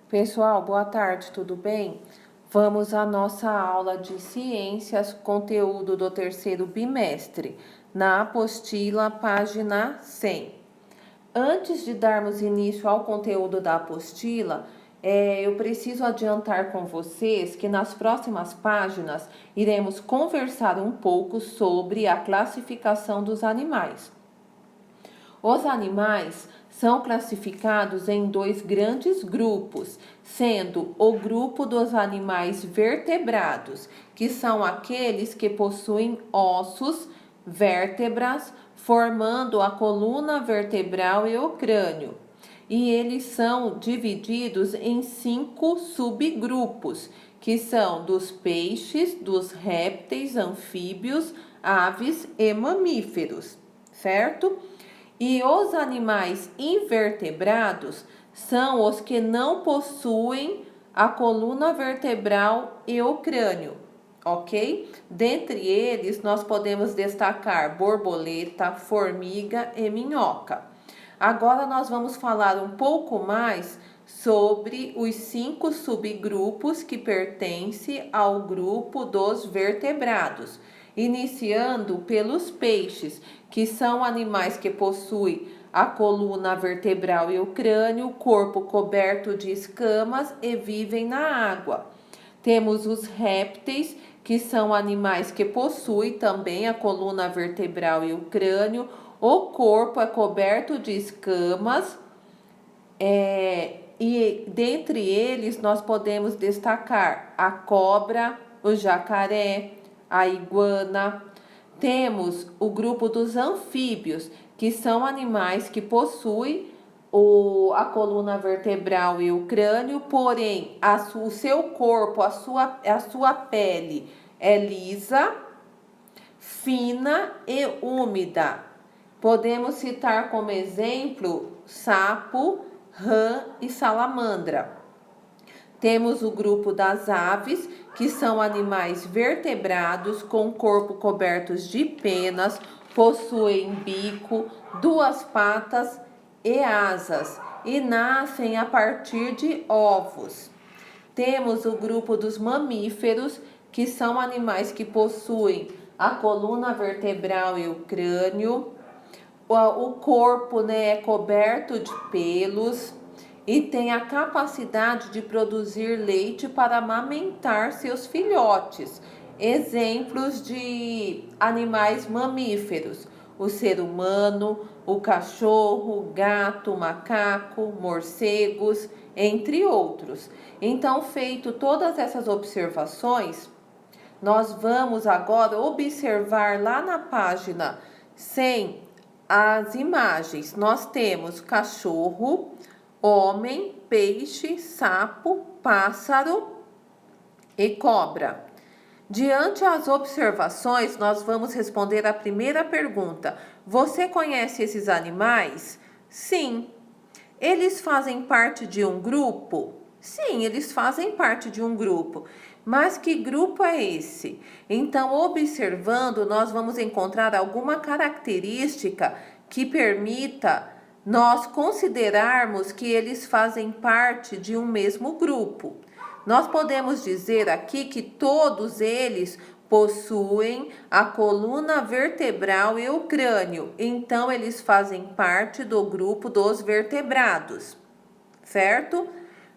Pessoal, boa tarde, tudo bem? Vamos à nossa aula de ciências, conteúdo do terceiro bimestre, na apostila, página 100. Antes de darmos início ao conteúdo da apostila, eu preciso adiantar com vocês que nas próximas páginas iremos conversar um pouco sobre a classificação dos animais. Os animais são classificados em dois grandes grupos, sendo o grupo dos animais vertebrados, que são aqueles que possuem ossos, vértebras, formando a coluna vertebral e o crânio. E eles são divididos em 5 subgrupos, que são dos peixes, dos répteis, anfíbios, aves e mamíferos, certo? E os animais invertebrados são os que não possuem a coluna vertebral e o crânio, ok? Dentre eles, nós podemos destacar borboleta, formiga e minhoca. Agora nós vamos falar um pouco mais sobre os 5 subgrupos que pertencem ao grupo dos vertebrados, iniciando pelos peixes, que são animais que possuem a coluna vertebral e o crânio, corpo coberto de escamas e vivem na água. Temos os répteis, que são animais que possuem também a coluna vertebral e o crânio, o corpo é coberto de escamas, e dentre eles nós podemos destacar a cobra, o jacaré, a iguana. Temos o grupo dos anfíbios, que são animais que possuem a coluna vertebral e o crânio, porém o seu corpo, a sua pele é lisa, fina e úmida. Podemos citar como exemplo sapo, rã e salamandra. Temos o grupo das aves, que são animais vertebrados com corpo cobertos de penas, possuem bico, 2 patas e asas e nascem a partir de ovos. Temos o grupo dos mamíferos, que são animais que possuem a coluna vertebral e o crânio, o corpo, é coberto de pelos e tem a capacidade de produzir leite para amamentar seus filhotes. Exemplos de animais mamíferos: o ser humano, o cachorro, o gato, o macaco, morcegos, entre outros. Então, feito todas essas observações, nós vamos agora observar lá na página 100 as imagens. Nós temos cachorro, homem, peixe, sapo, pássaro e cobra. Diante as observações, nós vamos responder a primeira pergunta. Você conhece esses animais? Sim. Eles fazem parte de um grupo? Sim, eles fazem parte de um grupo. Mas que grupo é esse? Então, observando, nós vamos encontrar alguma característica que permita nós considerarmos que eles fazem parte de um mesmo grupo. Nós podemos dizer aqui que todos eles possuem a coluna vertebral e o crânio, então eles fazem parte do grupo dos vertebrados, certo?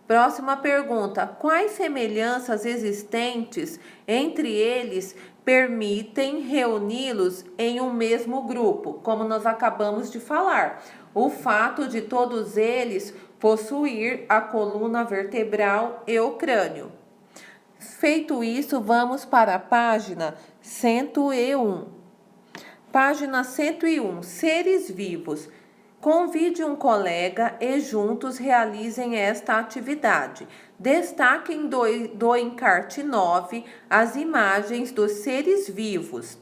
Próxima pergunta: quais semelhanças existentes entre eles permitem reuni-los em um mesmo grupo? Como nós acabamos de falar, o fato de todos eles possuir a coluna vertebral e o crânio. Feito isso, vamos para a página 101. Página 101, seres vivos. Convide um colega e juntos realizem esta atividade. Destaquem do encarte 9 as imagens dos seres vivos.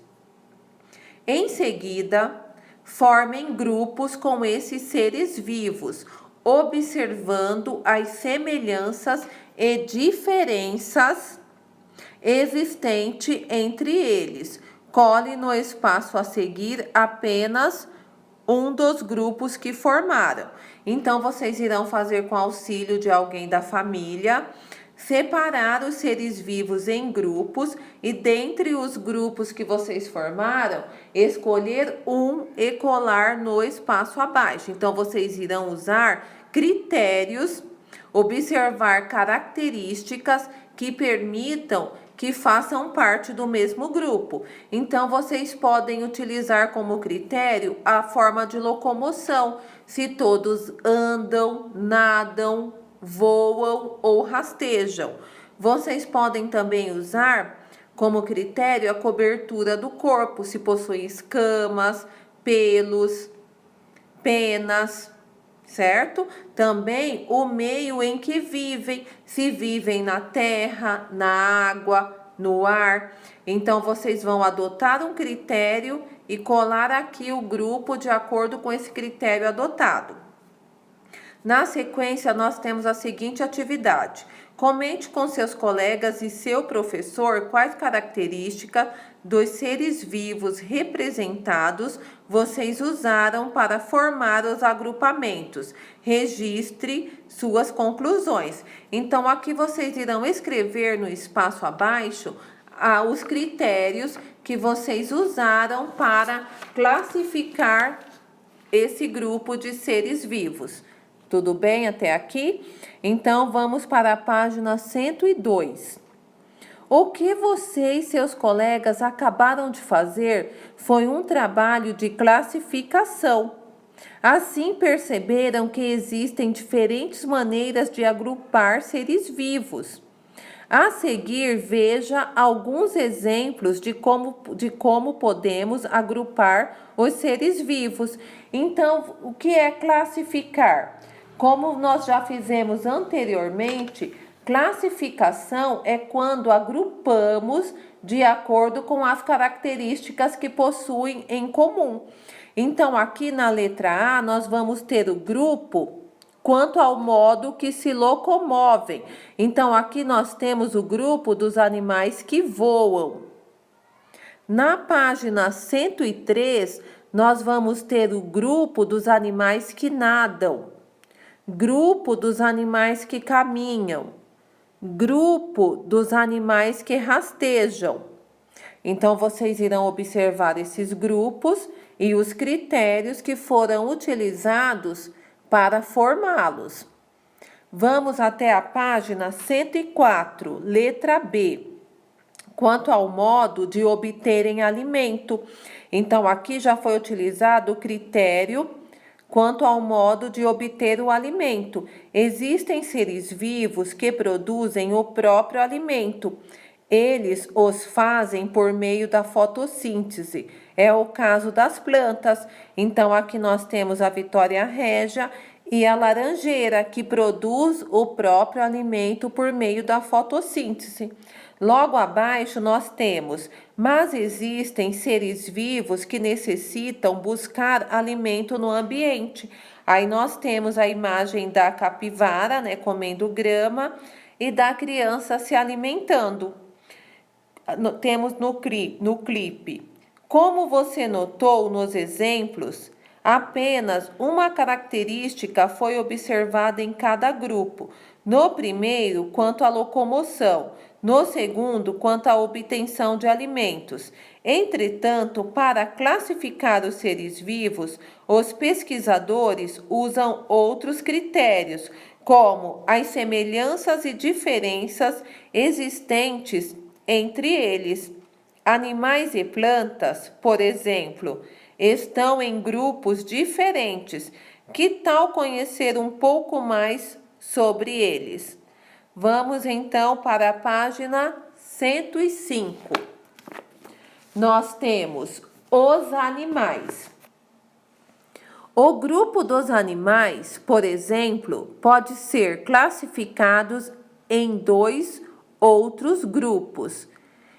Em seguida, formem grupos com esses seres vivos, observando as semelhanças e diferenças existentes entre eles. Cole no espaço a seguir apenas um dos grupos que formaram. Então, vocês irão fazer com auxílio de alguém da família, separar os seres vivos em grupos e dentre os grupos que vocês formaram, escolher um e colar no espaço abaixo. Então, vocês irão usar critérios, observar características que permitam que façam parte do mesmo grupo. Então, vocês podem utilizar como critério a forma de locomoção, se todos andam, nadam, voam ou rastejam. Vocês podem também usar como critério a cobertura do corpo, se possui escamas, pelos, penas, certo? Também o meio em que vivem, se vivem na terra, na água, no ar. Então, vocês vão adotar um critério e colar aqui o grupo de acordo com esse critério adotado. Na sequência, nós temos a seguinte atividade. Comente com seus colegas e seu professor quais características dos seres vivos representados vocês usaram para formar os agrupamentos. Registre suas conclusões. Então, aqui vocês irão escrever no espaço abaixo os critérios que vocês usaram para classificar esse grupo de seres vivos. Tudo bem até aqui? Então, vamos para a página 102. O que você e seus colegas acabaram de fazer foi um trabalho de classificação. Assim, perceberam que existem diferentes maneiras de agrupar seres vivos. A seguir, veja alguns exemplos de como podemos agrupar os seres vivos. Então, o que é classificar? Como nós já fizemos anteriormente, classificação é quando agrupamos de acordo com as características que possuem em comum. Então, aqui na letra A, nós vamos ter o grupo quanto ao modo que se locomovem. Então, aqui nós temos o grupo dos animais que voam. Na página 103, nós vamos ter o grupo dos animais que nadam, grupo dos animais que caminham, grupo dos animais que rastejam. Então, vocês irão observar esses grupos e os critérios que foram utilizados para formá-los. Vamos até a página 104, letra B. Quanto ao modo de obterem alimento. Então, aqui já foi utilizado o critério quanto ao modo de obter o alimento. Existem seres vivos que produzem o próprio alimento. Eles os fazem por meio da fotossíntese. É o caso das plantas. Então, aqui nós temos a Vitória régia e a laranjeira, que produz o próprio alimento por meio da fotossíntese. Logo abaixo nós temos, mas existem seres vivos que necessitam buscar alimento no ambiente. Aí nós temos a imagem da capivara, né, comendo grama, e da criança se alimentando. Temos no clipe. Como você notou nos exemplos, apenas uma característica foi observada em cada grupo. No primeiro, quanto à locomoção. No segundo, quanto à obtenção de alimentos. Entretanto, para classificar os seres vivos, os pesquisadores usam outros critérios, como as semelhanças e diferenças existentes entre eles. Animais e plantas, por exemplo, estão em grupos diferentes. Que tal conhecer um pouco mais sobre eles? Vamos então para a página 105. Nós temos os animais. O grupo dos animais, por exemplo, pode ser classificados em dois outros grupos.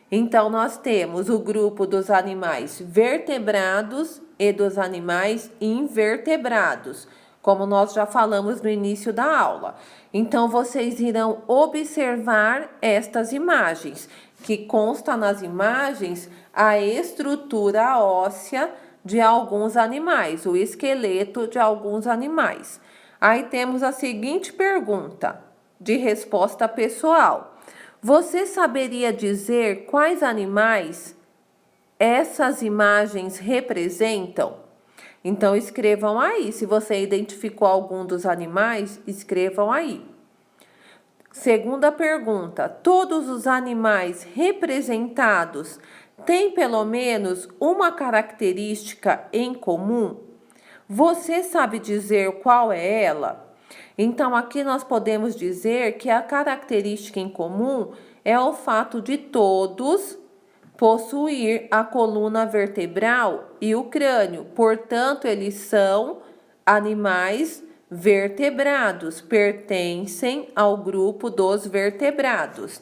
Então, nós temos o grupo dos animais vertebrados e dos animais invertebrados, como nós já falamos no início da aula. Então, vocês irão observar estas imagens, que consta nas imagens a estrutura óssea de alguns animais, o esqueleto de alguns animais. Aí temos a seguinte pergunta, de resposta pessoal. Você saberia dizer quais animais essas imagens representam? Então, escrevam aí. Se você identificou algum dos animais, escrevam aí. Segunda pergunta: todos os animais representados têm pelo menos uma característica em comum? Você sabe dizer qual é ela? Então, aqui nós podemos dizer que a característica em comum é o fato de todos possuir a coluna vertebral e o crânio. Portanto, eles são animais vertebrados, pertencem ao grupo dos vertebrados.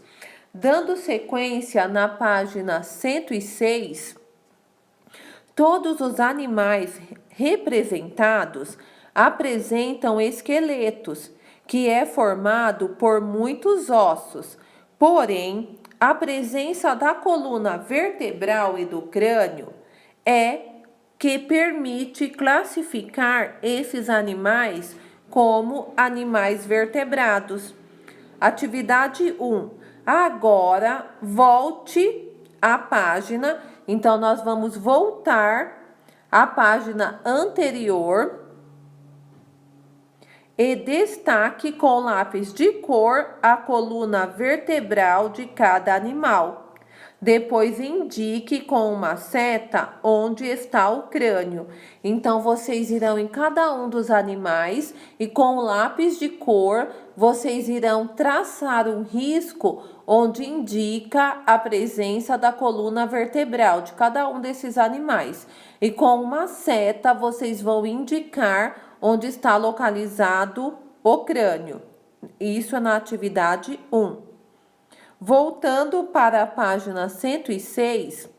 Dando sequência na página 106, todos os animais representados apresentam esqueletos, que é formado por muitos ossos. Porém, a presença da coluna vertebral e do crânio é que permite classificar esses animais como animais vertebrados. Atividade 1. Agora, volte à página. Então, nós vamos voltar à página anterior e destaque com lápis de cor a coluna vertebral de cada animal. Depois indique com uma seta onde está o crânio. Então, vocês irão em cada um dos animais e com o lápis de cor, vocês irão traçar um risco onde indica a presença da coluna vertebral de cada um desses animais. E com uma seta, vocês vão indicar onde está localizado o crânio. Isso é na atividade 1. Voltando para a página 106,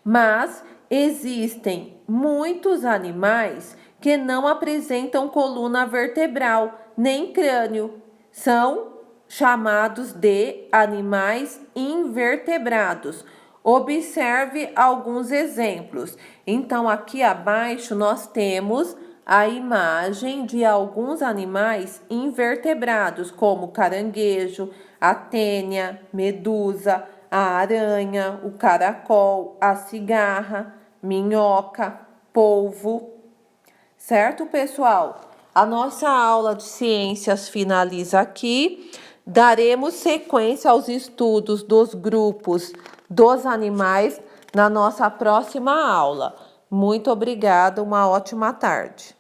mas existem muitos animais que não apresentam coluna vertebral nem crânio. São chamados de animais invertebrados. Observe alguns exemplos. Então, aqui abaixo nós temos a imagem de alguns animais invertebrados, como caranguejo, a tênia, medusa, a aranha, o caracol, a cigarra, minhoca, polvo. Certo, pessoal? A nossa aula de ciências finaliza aqui. Daremos sequência aos estudos dos grupos dos animais na nossa próxima aula. Muito obrigada, uma ótima tarde.